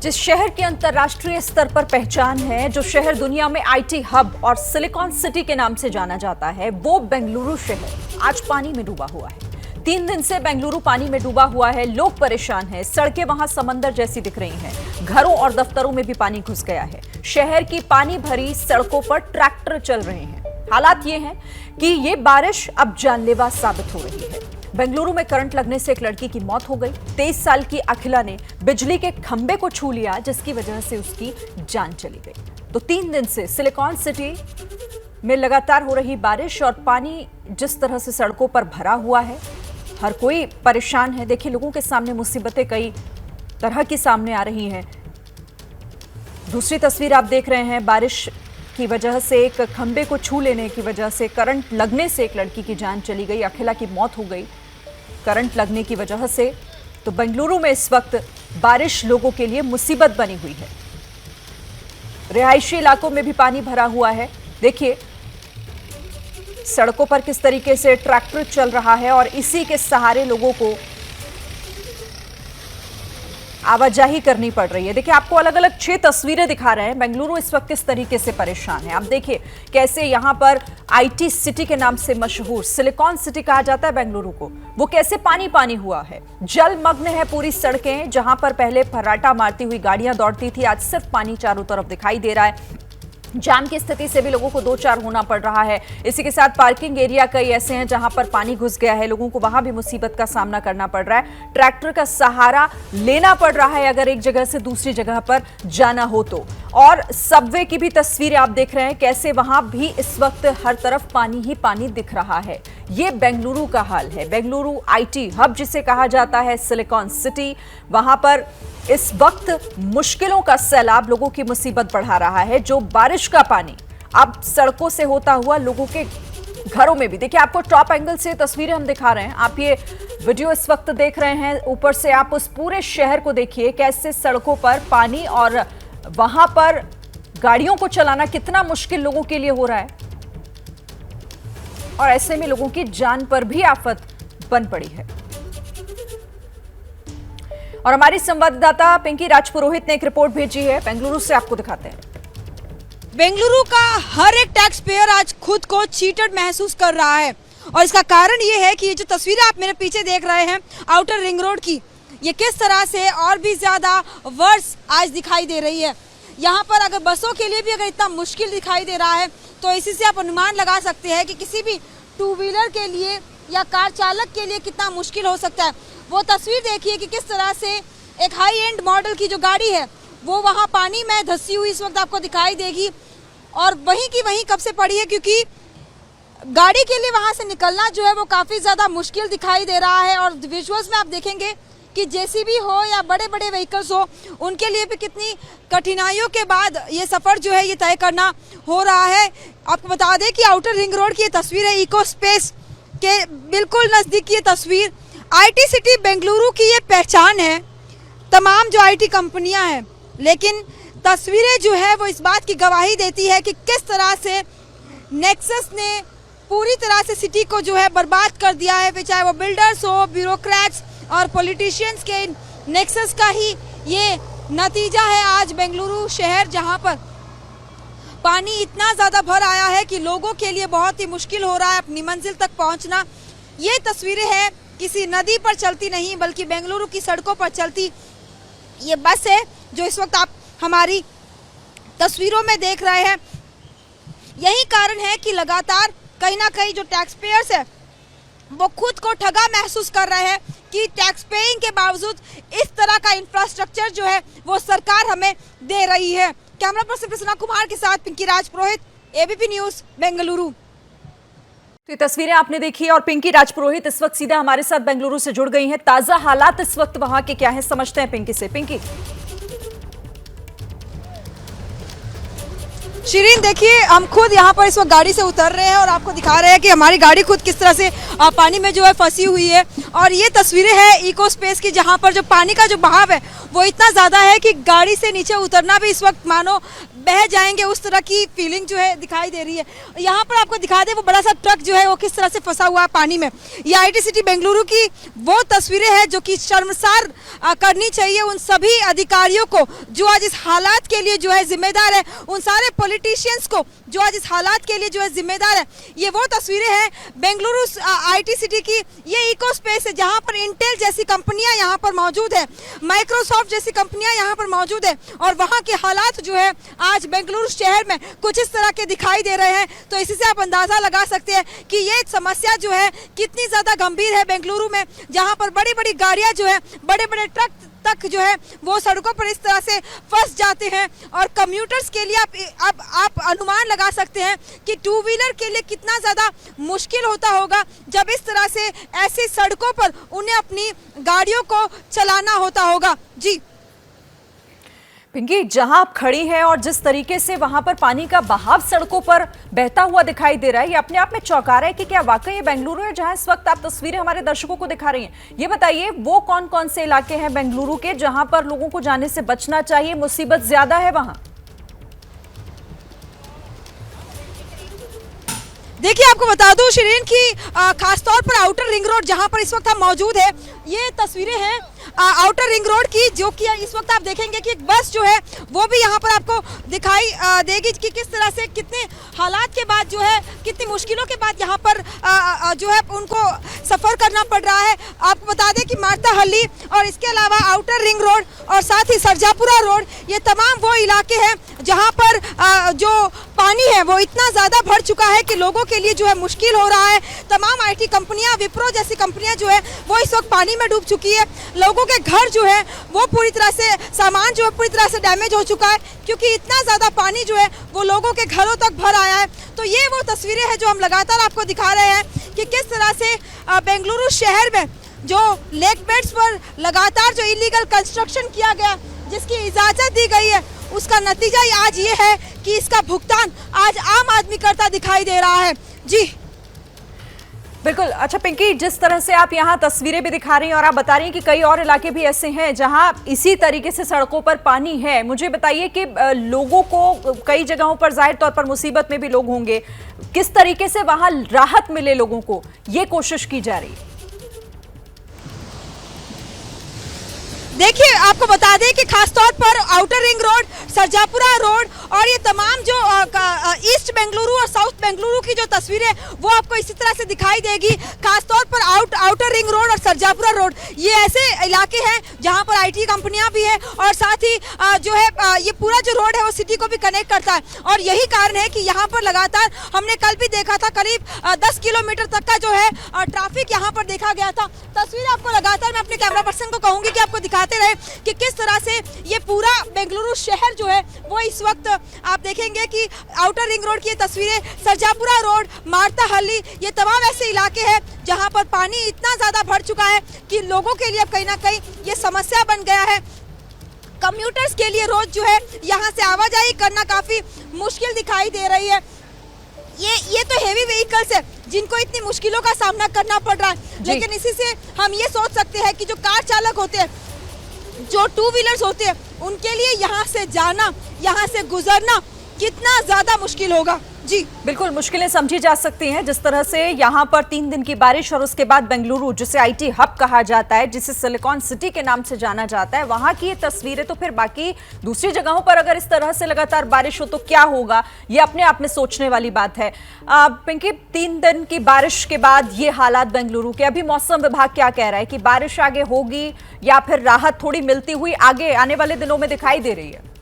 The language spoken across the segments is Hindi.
जिस शहर की अंतर्राष्ट्रीय स्तर पर पहचान है, जो शहर दुनिया में आईटी हब और सिलिकॉन सिटी के नाम से जाना जाता है, वो बेंगलुरु शहर आज पानी में डूबा हुआ है। 3 दिन से बेंगलुरु पानी में डूबा हुआ है। लोग परेशान हैं। सड़कें वहां समंदर जैसी दिख रही हैं। घरों और दफ्तरों में भी पानी घुस गया है। शहर की पानी भरी सड़कों पर ट्रैक्टर चल रहे हैं। हालात ये हैं कि ये बारिश अब जानलेवा साबित हो रही है। बेंगलुरु में करंट लगने से एक लड़की की मौत हो गई। 23 साल की अखिला ने बिजली के खंभे को छू लिया, जिसकी वजह से उसकी जान चली गई। तो 3 दिन से सिलिकॉन सिटी में लगातार हो रही बारिश और पानी जिस तरह से सड़कों पर भरा हुआ है, हर कोई परेशान है। देखिए, लोगों के सामने मुसीबतें कई तरह की सामने आ रही हैं। दूसरी तस्वीर आप देख रहे हैं, बारिश की वजह से एक खंबे को छू लेने की वजह से करंट लगने से एक लड़की की जान चली गई। अखिला की मौत हो गई करंट लगने की वजह से। तो बेंगलुरु में इस वक्त बारिश लोगों के लिए मुसीबत बनी हुई है। रिहायशी इलाकों में भी पानी भरा हुआ है। देखिए, सड़कों पर किस तरीके से ट्रैक्टर चल रहा है और इसी के सहारे लोगों को आवाजाही करनी पड़ रही है। देखिए, आपको अलग अलग 6 तस्वीरें दिखा रहे हैं। बेंगलुरु इस वक्त किस तरीके से परेशान है। आप देखिए कैसे यहां पर आईटी सिटी के नाम से मशहूर सिलिकॉन सिटी कहा जाता है बेंगलुरु को, वो कैसे पानी पानी हुआ है। जलमग्न है पूरी सड़कें। जहां पर पहले फर्राटा मारती हुई गाड़ियां दौड़ती थी, आज सिर्फ पानी चारों तरफ दिखाई दे रहा है। जाम की स्थिति से भी लोगों को 2-4 होना पड़ रहा है। इसी के साथ पार्किंग एरिया कई ऐसे हैं जहां पर पानी घुस गया है। लोगों को वहां भी मुसीबत का सामना करना पड़ रहा है। ट्रैक्टर का सहारा लेना पड़ रहा है अगर एक जगह से दूसरी जगह पर जाना हो तो। और सबवे की भी तस्वीरें आप देख रहे हैं, कैसे वहां भी इस वक्त हर तरफ पानी ही पानी दिख रहा है। ये बेंगलुरु का हाल है। बेंगलुरु आईटी हब जिसे कहा जाता है, सिलिकॉन सिटी, वहां पर इस वक्त मुश्किलों का सैलाब लोगों की मुसीबत बढ़ा रहा है। जो बारिश का पानी अब सड़कों से होता हुआ लोगों के घरों में भी। देखिए, आपको टॉप एंगल से तस्वीरें हम दिखा रहे हैं। आप ये वीडियो इस वक्त देख रहे हैं, ऊपर से आप उस पूरे शहर को देखिए कैसे सड़कों पर पानी और वहां पर गाड़ियों को चलाना कितना मुश्किल लोगों के लिए हो रहा है। और ऐसे में लोगों की जान पर भी आफत बन पड़ी है। और हमारी संवाददाता पिंकी राजपुरोहित ने एक रिपोर्ट भेजी है, बेंगलुरु से आपको दिखाते हैं। बेंगलुरु का हर एक टैक्स पेयर आज खुद को चीटेड महसूस कर रहा है और इसका कारण ये है कि ये जो तस्वीरें आप मेरे पीछे देख रहे हैं आउटर रिंग रोड की, ये किस तरह से और भी ज्यादा वर्स आज दिखाई दे रही है। यहाँ पर अगर बसों के लिए भी अगर इतना मुश्किल दिखाई दे रहा है तो इसी से आप अनुमान लगा सकते हैं कि किसी भी 2 व्हीलर के लिए या कार चालक के लिए कितना मुश्किल हो सकता है। वो तस्वीर देखिए कि किस तरह से एक हाई एंड मॉडल की जो गाड़ी है वो वहाँ पानी में धंसी हुई इस वक्त आपको दिखाई देगी और वहीं की वहीं कब से पड़ी है, क्योंकि गाड़ी के लिए वहाँ से निकलना जो है वो काफ़ी ज़्यादा मुश्किल दिखाई दे रहा है। और विजुअल्स में आप देखेंगे कि जेसीबी हो या बड़े बड़े व्हीकल्स हो, उनके लिए भी कितनी कठिनाइयों के बाद ये सफ़र जो है ये तय करना हो रहा है। आपको बता दें कि आउटर रिंग रोड की ये तस्वीर है, इको स्पेस के बिल्कुल नज़दीक की ये तस्वीर। आईटी सिटी बेंगलुरु की ये पहचान है, तमाम जो आईटी कंपनियां हैं, लेकिन तस्वीरें जो है वो इस बात की गवाही देती है कि किस तरह से नेक्सस ने पूरी तरह से सिटी को जो है बर्बाद कर दिया है। चाहे वो बिल्डर्स हो, ब्यूरोक्रेट्स और पॉलिटिशियंस के नेक्सस का ही ये नतीजा है आज बेंगलुरु शहर, जहां पर पानी इतना ज़्यादा भर आया है कि लोगों के लिए बहुत ही मुश्किल हो रहा है अपनी मंजिल तक पहुंचना। ये तस्वीरें हैं किसी नदी पर चलती नहीं बल्कि बेंगलुरु की सड़कों पर चलती ये बस है जो इस वक्त आप हमारी तस्वीरों में देख रहे हैं। यही कारण है कि लगातार कहीं ना कहीं जो टैक्स पेयर्स है वो खुद को ठगा महसूस कर रहे हैं कि टैक्स पेइंग के बावजूद इस तरह का इंफ्रास्ट्रक्चर जो है वो सरकार हमें दे रही है। कैमरा पर्सन प्रसन्ना कुमार के साथ पिंकी राजपुरोहित, एबीपी न्यूज, बेंगलुरु। तो ये तस्वीरें आपने देखी और पिंकी राजपुरोहित इस वक्त सीधा हमारे साथ बेंगलुरु से जुड़ गई हैं। ताजा हालात इस वक्त वहां के क्या है, समझते हैं पिंकी से। पिंकी। शिरीन, देखिए, हम खुद यहाँ पर इस वक्त गाड़ी से उतर रहे हैं और आपको दिखा रहे हैं कि हमारी गाड़ी खुद किस तरह से पानी में जो है फंसी हुई है। और ये तस्वीरें हैं इको स्पेस की, जहाँ पर जो पानी का जो बहाव है वो इतना ज़्यादा है कि गाड़ी से नीचे उतरना भी इस वक्त मानो बह जाएंगे, उस तरह की फीलिंग जो है दिखाई दे रही है। यहाँ पर आपको दिखा दे वो बड़ा सा ट्रक जो है वो किस तरह से फंसा हुआ है पानी में। ये IT सिटी बेंगलुरु की वो तस्वीरें हैं जो कि शर्मसार करनी चाहिए उन सभी अधिकारियों को जो आज इस हालात के लिए जो है जिम्मेदार है, उन सारे पॉलिटिशियंस को जो आज इस हालात के लिए जो है जिम्मेदार है। ये वो तस्वीरें हैं बेंगलुरु IT सिटी की। ये इको स्पेस है जहाँ पर इंटेल जैसी कंपनियाँ यहाँ पर मौजूद है, माइक्रोसॉफ्ट जैसी कंपनियाँ यहाँ पर मौजूद है, और वहाँ के हालात जो है आज बेंगलुरु शहर में कुछ इस तरह के दिखाई दे रहे हैं। तो इसी से आप अंदाजा लगा सकते हैं कि ये समस्या जो है कितनी ज़्यादा गंभीर है बेंगलुरु में, जहाँ पर बड़ी बड़ी गाड़ियाँ जो है, बड़े बड़े ट्रक तक जो है वो सड़कों पर इस तरह से फंस जाते हैं। और कम्यूटर्स के लिए आप अनुमान लगा सकते हैं कि टू व्हीलर के लिए कितना ज़्यादा मुश्किल होता होगा जब इस तरह से ऐसी सड़कों पर उन्हें अपनी गाड़ियों को चलाना होता होगा। जी पिंकी, जहां आप खड़ी हैं और जिस तरीके से वहां पर पानी का बहाव सड़कों पर बहता हुआ दिखाई दे रहा है, ये अपने आप में चौंका रहा है कि क्या वाकई ये बेंगलुरु है जहां इस वक्त आप तस्वीरें हमारे दर्शकों को दिखा रही हैं। ये बताइए वो कौन कौन से इलाके हैं बेंगलुरु के जहां पर लोगों को जाने से बचना चाहिए, मुसीबत ज्यादा है वहां? देखिए आपको बता दूं शिरीन की खासतौर पर आउटर रिंग रोड जहां पर इस वक्त हम मौजूद है, ये तस्वीरें हैं आउटर रिंग रोड की, जो कि इस वक्त आप देखेंगे कि एक बस जो है वो भी यहाँ पर आपको दिखाई देगी कि किस तरह से कितने हालात के बाद जो है, कितनी मुश्किलों के बाद यहाँ पर जो है उनको सफ़र करना पड़ रहा है। आपको बता दें कि मार्ता हल्ली और इसके अलावा आउटर रिंग रोड और साथ ही सरजापुरा रोड, ये तमाम वो इलाके हैं जहाँ पर जो पानी है वो इतना ज़्यादा भर चुका है कि लोगों के लिए जो है मुश्किल हो रहा है। तमाम IT कंपनियां, विप्रो जैसी कंपनियां जो है वो इस वक्त पानी में डूब चुकी है। लोगों के घर जो है वो पूरी तरह से, सामान जो है पूरी तरह से डैमेज हो चुका है, क्योंकि इतना ज़्यादा पानी जो है वो लोगों के घरों तक भर आया है। तो ये वो तस्वीरें हैं जो हम लगातार आपको दिखा रहे हैं कि किस तरह से बेंगलुरु शहर में जो लेक बेड्स पर लगातार जो इलीगल कंस्ट्रक्शन किया गया, जिसकी इजाज़त दी गई है, उसका नतीजा आज ये है कि इसका भुगतान आज आम आदमी करता दिखाई दे रहा है। जी बिल्कुल। अच्छा पिंकी, जिस तरह से आप यहाँ तस्वीरें भी दिखा रही हैं और आप बता रही हैं कि कई और इलाके भी ऐसे हैं जहाँ इसी तरीके से सड़कों पर पानी है, मुझे बताइए कि लोगों को कई जगहों पर जाहिर तौर पर मुसीबत में भी लोग होंगे, किस तरीके से वहाँ राहत मिले लोगों को, ये कोशिश की जा रही है? देखिए आपको बता दें कि खासतौर पर outer ring road, Sarjapura road और ये तमाम जो ईस्ट बेंगलुरु और साउथ बेंगलुरु की जो तस्वीरें वो आपको इसी तरह से दिखाई देगी। खासतौर पर आउटर रिंग रोड और सरजापुरा रोड, ये ऐसे इलाके हैं जहां पर IT कंपनियां भी हैं और साथ ही जो है ये पूरा जो रोड है वो सिटी को भी कनेक्ट करता है। और यही कारण है कि यहाँ पर लगातार हमने कल भी देखा था करीब 10 किलोमीटर तक का जो है ट्रैफिक यहाँ पर देखा गया था। तस्वीर आपको लगातार मैं अपने कैमरा पर्सन को कहूँगी कि आपको दिखाते रहे कि किस तरह से ये पूरा बेंगलुरु शहर जो है वो इस वक्त आप देखेंगे कि आउटर रिंग रोड की ये तस्वीरें, सरजापुरा रोड, मार्ता हल्ली, ये तमाम ऐसे इलाके हैं जहां पर पानी इतना ज़्यादा भर चुका है कि लोगों के लिए अब कहीं ना कहीं ये समस्या बन गया है। कम्यूटर्स के लिए रोज जो है यहाँ से आवाजाही करना काफ़ी मुश्किल दिखाई दे रही है। ये तो हेवी व्हीकल्स है जिनको इतनी मुश्किलों का सामना करना पड़ रहा है, लेकिन इसी से हम ये सोच सकते हैं कि जो कार चालक होते हैं, जो टू व्हीलर्स होते हैं, उनके लिए यहाँ से जाना, यहाँ से गुजरना कितना ज़्यादा मुश्किल होगा। जी बिल्कुल, मुश्किलें समझी जा सकती हैं। जिस तरह से यहाँ पर 3 दिन की बारिश और उसके बाद बेंगलुरु, जिसे IT हब कहा जाता है, जिसे सिलिकॉन सिटी के नाम से जाना जाता है, वहाँ की ये तस्वीरें, तो फिर बाकी दूसरी जगहों पर अगर इस तरह से लगातार बारिश हो तो क्या होगा, ये अपने आप में सोचने वाली बात है। पिंकी, 3 दिन की बारिश के बाद ये हालात बेंगलुरु के, अभी मौसम विभाग क्या कह रहा है कि बारिश आगे होगी या फिर राहत थोड़ी मिलती हुई आगे आने वाले दिनों में दिखाई दे रही है?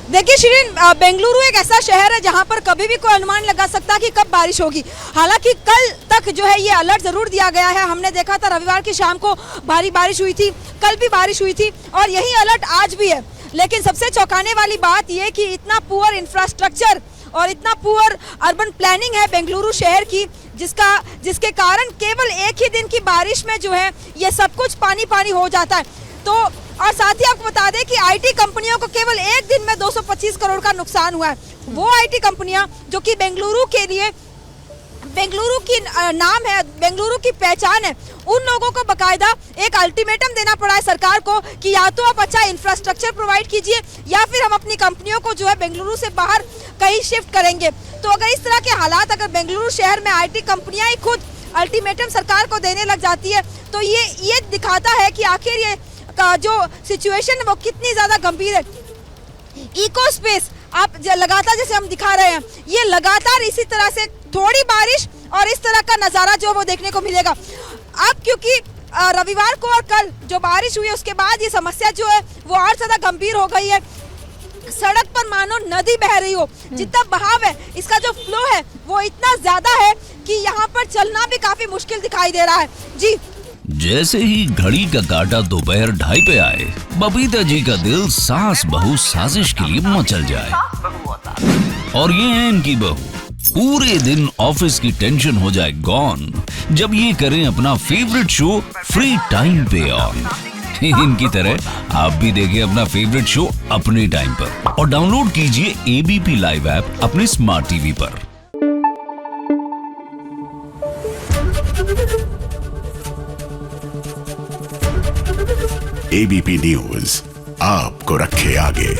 देखिए शिरीन, बेंगलुरु एक ऐसा शहर है जहां पर कभी भी कोई अनुमान लगा सकता है कि कब बारिश होगी। हालांकि कल तक जो है ये अलर्ट जरूर दिया गया है। हमने देखा था रविवार की शाम को भारी बारिश हुई थी, कल भी बारिश हुई थी और यही अलर्ट आज भी है। लेकिन सबसे चौंकाने वाली बात यह कि इतना पुअर इंफ्रास्ट्रक्चर और इतना पुअर अर्बन प्लानिंग है बेंगलुरु शहर की, जिसके कारण केवल एक ही दिन की बारिश में जो है ये सब कुछ पानी पानी हो जाता है। तो और साथ ही आपको बता दें कि IT कंपनियों को केवल एक दिन में 225 करोड़ का नुकसान हुआ है। वो IT कंपनियां जो कि बेंगलुरु के लिए बेंगलुरु की नाम है, बेंगलुरु की पहचान है, उन लोगों को बकायदा एक अल्टीमेटम देना पड़ा है सरकार को कि या तो आप अच्छा इंफ्रास्ट्रक्चर प्रोवाइड कीजिए या फिर हम अपनी कंपनियों को जो है बेंगलुरु से बाहर कहीं शिफ्ट करेंगे। तो अगर इस तरह के हालात, अगर बेंगलुरु शहर में IT कंपनियां ही खुद अल्टीमेटम सरकार को देने लग जाती है तो ये दिखाता है कि आखिर ये का जो सिचुएशन है वो कितनी ज्यादा गंभीर है। इको स्पेस आप लगातार, जैसे हम दिखा रहे हैं, ये लगातार इसी तरह से थोड़ी बारिश और इस तरह का नज़ारा जो वो देखने को मिलेगा। अब क्योंकि रविवार को और कल जो बारिश हुई है उसके बाद ये समस्या जो है वो और ज़्यादा गंभीर हो गई है। सड़क पर मानो नदी बह रही हो, जितना बहाव है, इसका जो फ्लो है वो इतना ज्यादा है कि यहाँ पर चलना भी काफी मुश्किल दिखाई दे रहा है। जी, जैसे ही घड़ी का काटा दोपहर 2:30 पे आए, बबीता जी का दिल सास बहू साजिश के लिए मचल जाए। और ये है इनकी बहू, पूरे दिन ऑफिस की टेंशन हो जाए गॉन जब ये करें अपना फेवरेट शो फ्री टाइम पे ऑन। इनकी तरह आप भी देखें अपना फेवरेट शो अपने टाइम पर और डाउनलोड कीजिए ABP लाइव ऐप अपने स्मार्ट टीवी पर। ABP न्यूज आपको रखे आगे।